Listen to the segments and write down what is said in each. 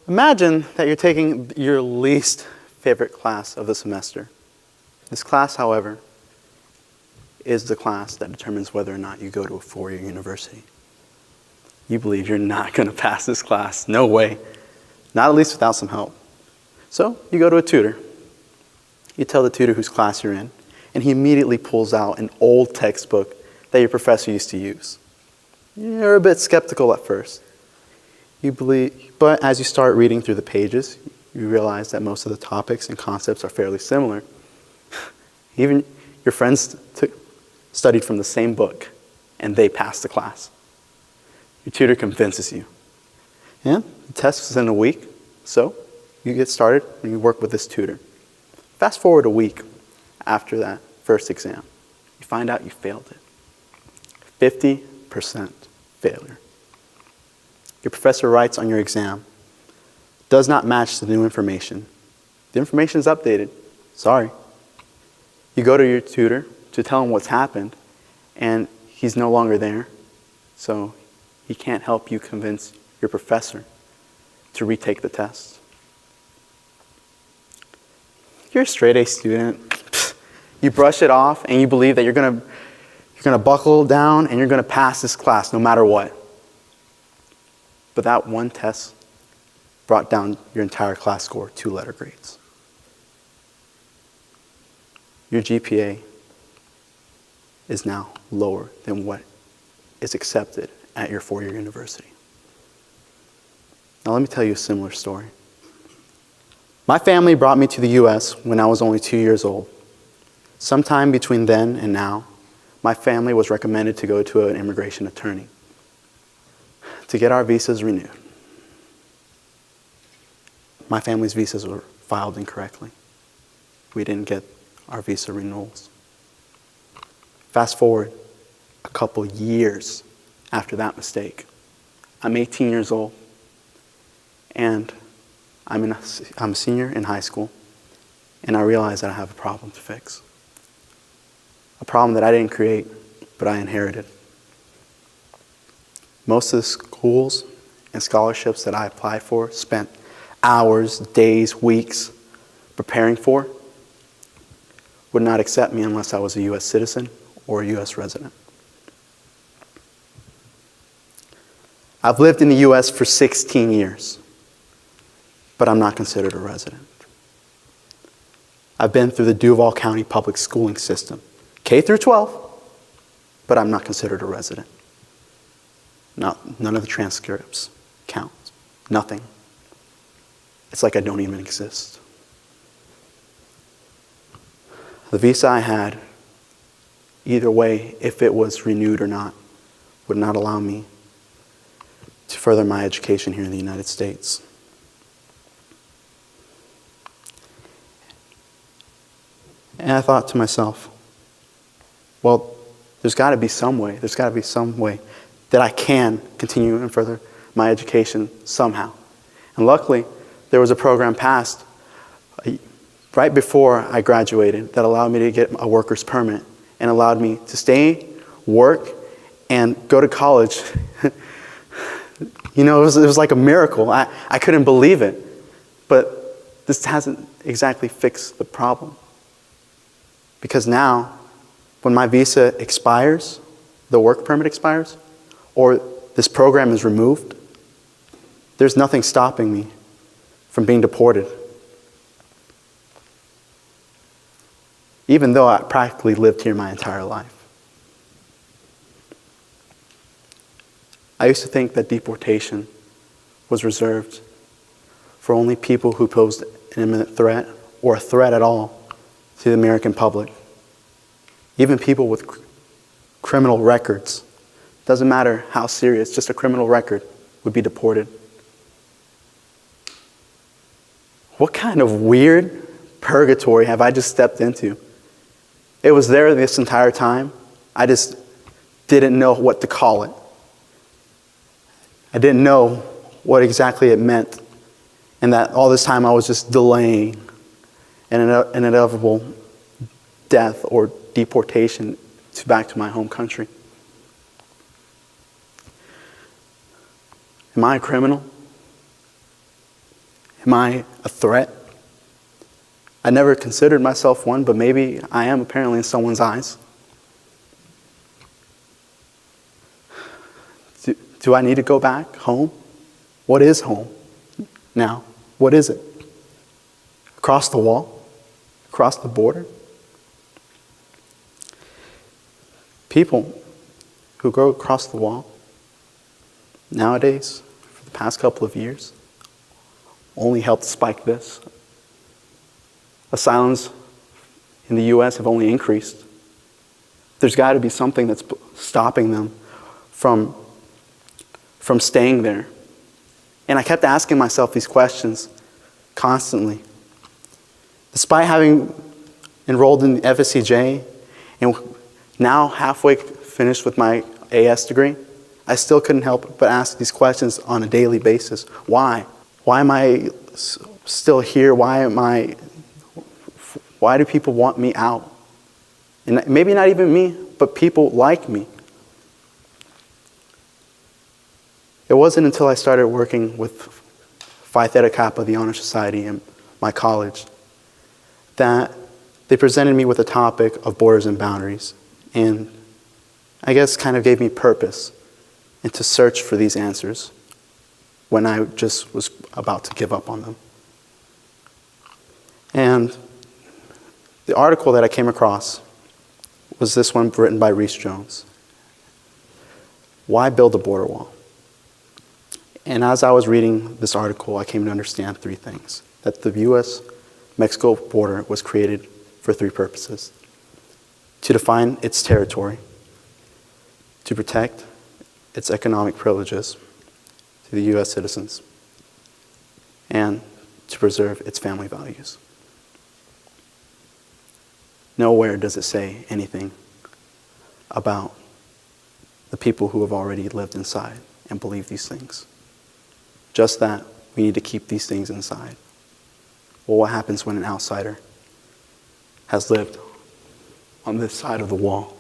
Imagine that you're taking your least favorite class of the semester. This class, however, is the class that determines whether or not you go to a four-year university. You believe you're not going to pass this class. No way. Not at least without some help. So you go to a tutor. You tell the tutor whose class you're in, and he immediately pulls out an old textbook that your professor used to use. You're a bit skeptical at first. But as you start reading through the pages, you realize that most of the topics and concepts are fairly similar. Even your friends studied from the same book, and they passed the class. Your tutor convinces you. And the test is in a week, so you get started and you work with this tutor. Fast forward a week after that first exam. You find out you failed it. 50% failure. Your professor writes on your exam, does not match the new information. The information is updated. Sorry. You go to your tutor to tell him what's happened, and he's no longer there, so he can't help you convince your professor to retake the test. You're a straight-A student. You brush it off, and you believe that you're gonna buckle down and you're gonna pass this class no matter what. But that one test brought down your entire class score 2 letter grades. Your GPA is now lower than what is accepted at your four-year university. Now let me tell you a similar story. My family brought me to the US when I was only 2 years old. Sometime between then and now, my family was recommended to go to an immigration attorney to get our visas renewed. My family's visas were filed incorrectly. We didn't get our visa renewals. Fast forward a couple years after that mistake. I'm 18 years old, and I'm a senior in high school, and I realize that I have a problem to fix. A problem that I didn't create, but I inherited. Most of the schools and scholarships that I applied for, spent hours, days, weeks preparing for, would not accept me unless I was a U.S. citizen or a U.S. resident. I've lived in the U.S. for 16 years, but I'm not considered a resident. I've been through the Duval County public schooling system, K through 12, but I'm not considered a resident. None of the transcripts count. Nothing. It's like I don't even exist. The visa I had, either way, if it was renewed or not, would not allow me to further my education here in the United States. And I thought to myself, well, there's got to be some way. There's got to be some way that I can continue and further my education somehow. And luckily, there was a program passed right before I graduated that allowed me to get a worker's permit and allowed me to stay, work, and go to college. You know, it was like a miracle. I couldn't believe it. But this hasn't exactly fixed the problem. Because now, when my visa expires, the work permit expires, or this program is removed, there's nothing stopping me from being deported. Even though I practically lived here my entire life. I used to think that deportation was reserved for only people who posed an imminent threat or a threat at all to the American public. Even people with criminal records, doesn't matter how serious, just a criminal record, would be deported. What kind of weird purgatory have I just stepped into? It was there this entire time. I just didn't know what to call it. I didn't know what exactly it meant, and that all this time I was just delaying an inevitable death or deportation back to my home country. Am I a criminal? Am I a threat? I never considered myself one, but maybe I am apparently in someone's eyes. Do I need to go back home? What is home now? What is it? Across the wall? Across the border? People who go across the wall nowadays, for the past couple of years, only helped spike this. Asylums in the U.S. have only increased. There's got to be something that's stopping them from staying there. And I kept asking myself these questions constantly. Despite having enrolled in the FSCJ and now halfway finished with my AS degree, I still couldn't help but ask these questions on a daily basis. Why? Why am I still here? Why do people want me out? And maybe not even me, but people like me. It wasn't until I started working with Phi Theta Kappa, the Honor Society, in my college, that they presented me with a topic of borders and boundaries. And I guess kind of gave me purpose and to search for these answers when I just was about to give up on them. And the article that I came across was this one written by Rhys Jones. Why build a border wall? And as I was reading this article, I came to understand three things. That the U.S.-Mexico border was created for three purposes. To define its territory, to protect its economic privileges to the U.S. citizens, and to preserve its family values. Nowhere does it say anything about the people who have already lived inside and believe these things. Just that we need to keep these things inside. Well, what happens when an outsider has lived on this side of the wall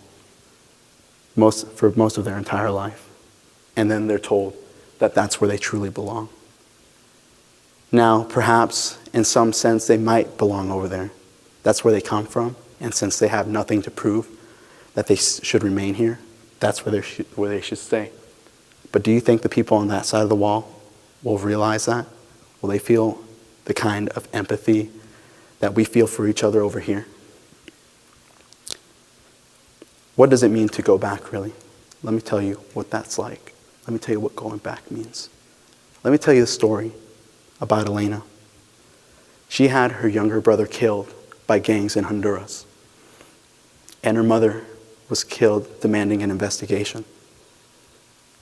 for most of their entire life, and then they're told that that's where they truly belong? Now, perhaps in some sense they might belong over there. That's where they come from, and since they have nothing to prove that they should remain here, that's where they should stay. But do you think the people on that side of the wall will realize that? Will they feel the kind of empathy that we feel for each other over here? What does it mean to go back, really? Let me tell you what that's like. Let me tell you what going back means. Let me tell you the story about Elena. She had her younger brother killed by gangs in Honduras, and her mother was killed demanding an investigation.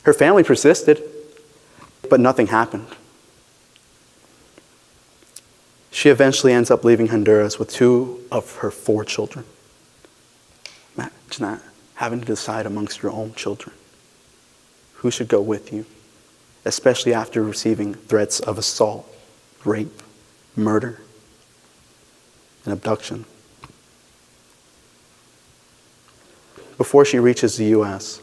Her family persisted, but nothing happened. She eventually ends up leaving Honduras with 2 of her 4 children. Imagine that, having to decide amongst your own children who should go with you, especially after receiving threats of assault, rape, murder, and abduction. Before she reaches the U.S.,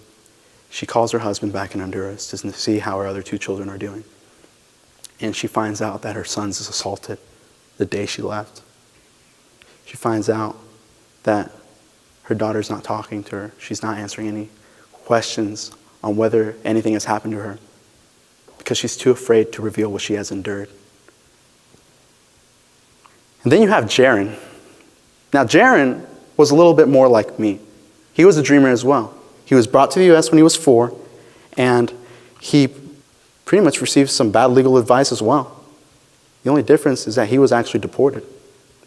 she calls her husband back in Honduras to see how her other 2 children are doing. And she finds out that her son's assaulted the day she left. She finds out that her daughter's not talking to her. She's not answering any questions on whether anything has happened to her because she's too afraid to reveal what she has endured. And then you have Jaron. Now, Jaron was a little bit more like me. He was a dreamer as well. He was brought to the U.S. when he was 4, and he pretty much received some bad legal advice as well. The only difference is that he was actually deported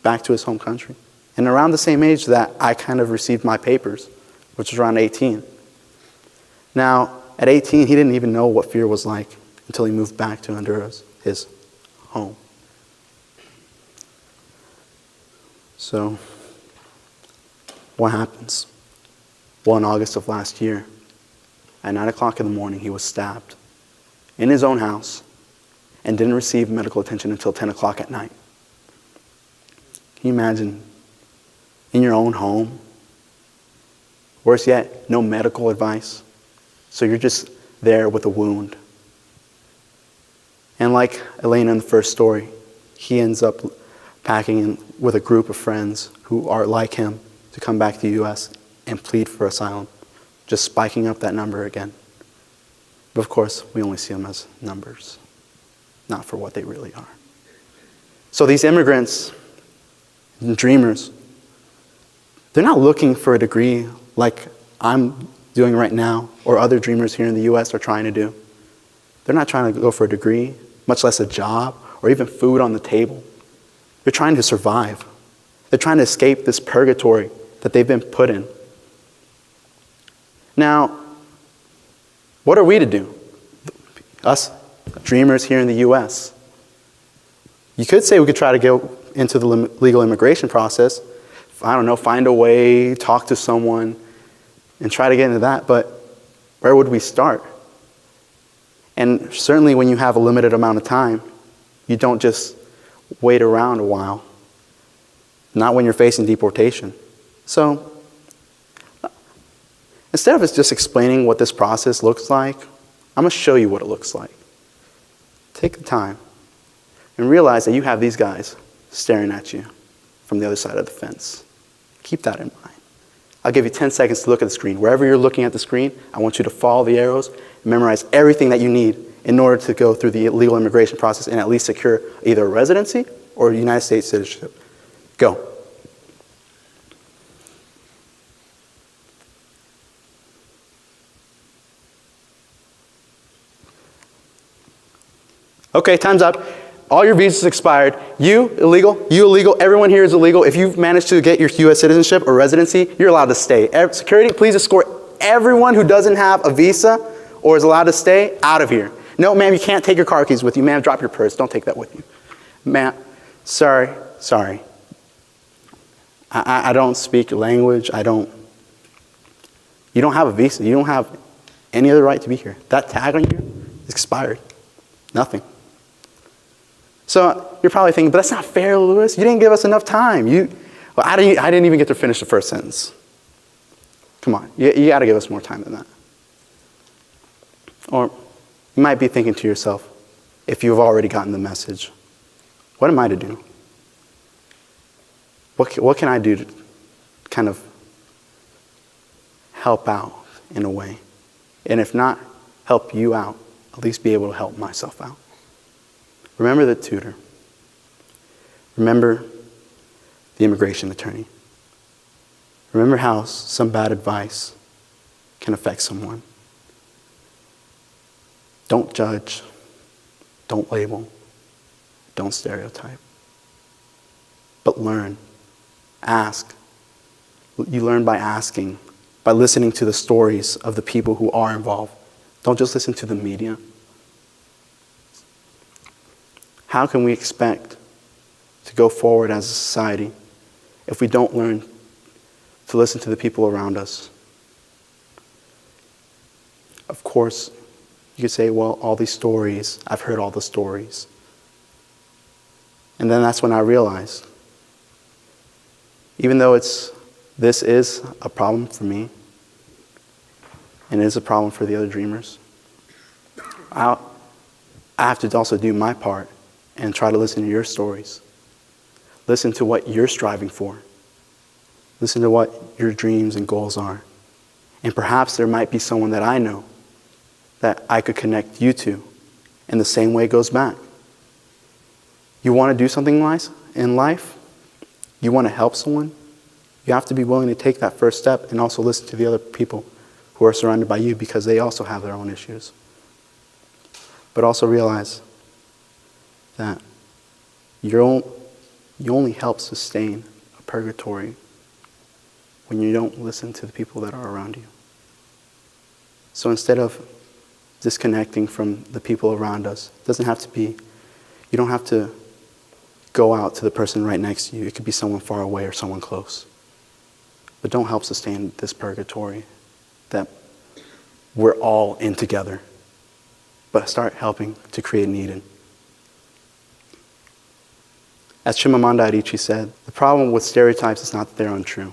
back to his home country. And around the same age that I kind of received my papers, which was around 18. Now, at 18, he didn't even know what fear was like until he moved back to Honduras, his home. So, what happens? Well, in August of last year, at 9 o'clock in the morning, he was stabbed in his own house and didn't receive medical attention until 10 o'clock at night. Can you imagine? In your own home? Worse yet, no medical advice. So you're just there with a wound. And like Elena in the first story, he ends up packing in with a group of friends who are like him to come back to the U.S. and plead for asylum, just spiking up that number again. But of course, we only see them as numbers, not for what they really are. So these immigrants and dreamers, they're not looking for a degree like I'm doing right now or other dreamers here in the U.S. are trying to do. They're not trying to go for a degree, much less a job or even food on the table. They're trying to survive. They're trying to escape this purgatory that they've been put in. Now, what are we to do? Us dreamers here in the U.S. You could say we could try to go into the legal immigration process. I don't know, find a way, talk to someone, and try to get into that. But where would we start? And certainly when you have a limited amount of time, you don't just wait around a while. Not when you're facing deportation. So instead of us just explaining what this process looks like, I'm going to show you what it looks like. Take the time and realize that you have these guys staring at you from the other side of the fence. Keep that in mind. I'll give you 10 seconds to look at the screen. Wherever you're looking at the screen, I want you to follow the arrows and memorize everything that you need in order to go through the legal immigration process and at least secure either a residency or a United States citizenship. Go. Okay, time's up. All your visas expired. You illegal, everyone here is illegal. If you've managed to get your U.S. citizenship or residency, you're allowed to stay. Security, please escort everyone who doesn't have a visa or is allowed to stay out of here. No, ma'am, you can't take your car keys with you. Ma'am, drop your purse. Don't take that with you. Ma'am, sorry. I don't speak your language. You don't have a visa. You don't have any other right to be here. That tag on you is expired. Nothing. So you're probably thinking, but that's not fair, Lewis. You didn't give us enough time. I didn't even get to finish the first sentence. Come on, you got to give us more time than that. Or you might be thinking to yourself, if you've already gotten the message, what am I to do? What can I do to kind of help out in a way? And if not help you out, at least be able to help myself out. Remember the tutor. Remember the immigration attorney. Remember how some bad advice can affect someone. Don't judge. Don't label. Don't stereotype. But learn. Ask. You learn by asking, by listening to the stories of the people who are involved. Don't just listen to the media. How can we expect to go forward as a society if we don't learn to listen to the people around us? Of course, you could say, well, all these stories, I've heard all the stories. And then that's when I realized, even though this is a problem for me, and it is a problem for the other dreamers, I have to also do my part and try to listen to your stories. Listen to what you're striving for. Listen to what your dreams and goals are. And perhaps there might be someone that I know that I could connect you to, and the same way goes back. You want to do something nice in life? You want to help someone? You have to be willing to take that first step and also listen to the other people who are surrounded by you because they also have their own issues. But also realize that you only help sustain a purgatory when you don't listen to the people that are around you. So instead of disconnecting from the people around us, it doesn't have to be, you don't have to go out to the person right next to you. It could be someone far away or someone close. But don't help sustain this purgatory that we're all in together. But start helping to create need in. As Chimamanda Adichie said, the problem with stereotypes is not that they're untrue,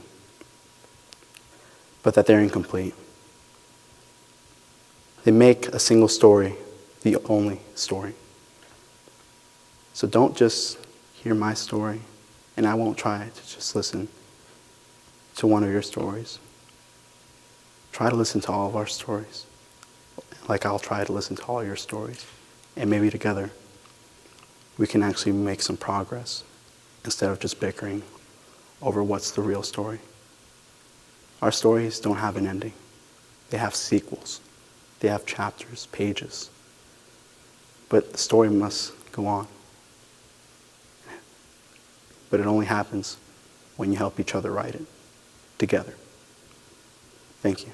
but that they're incomplete. They make a single story the only story. So don't just hear my story, and I won't try to just listen to one of your stories. Try to listen to all of our stories, like I'll try to listen to all your stories. And maybe together, we can actually make some progress instead of just bickering over what's the real story. Our stories don't have an ending. They have sequels. They have chapters, pages. But the story must go on. But it only happens when you help each other write it together. Thank you.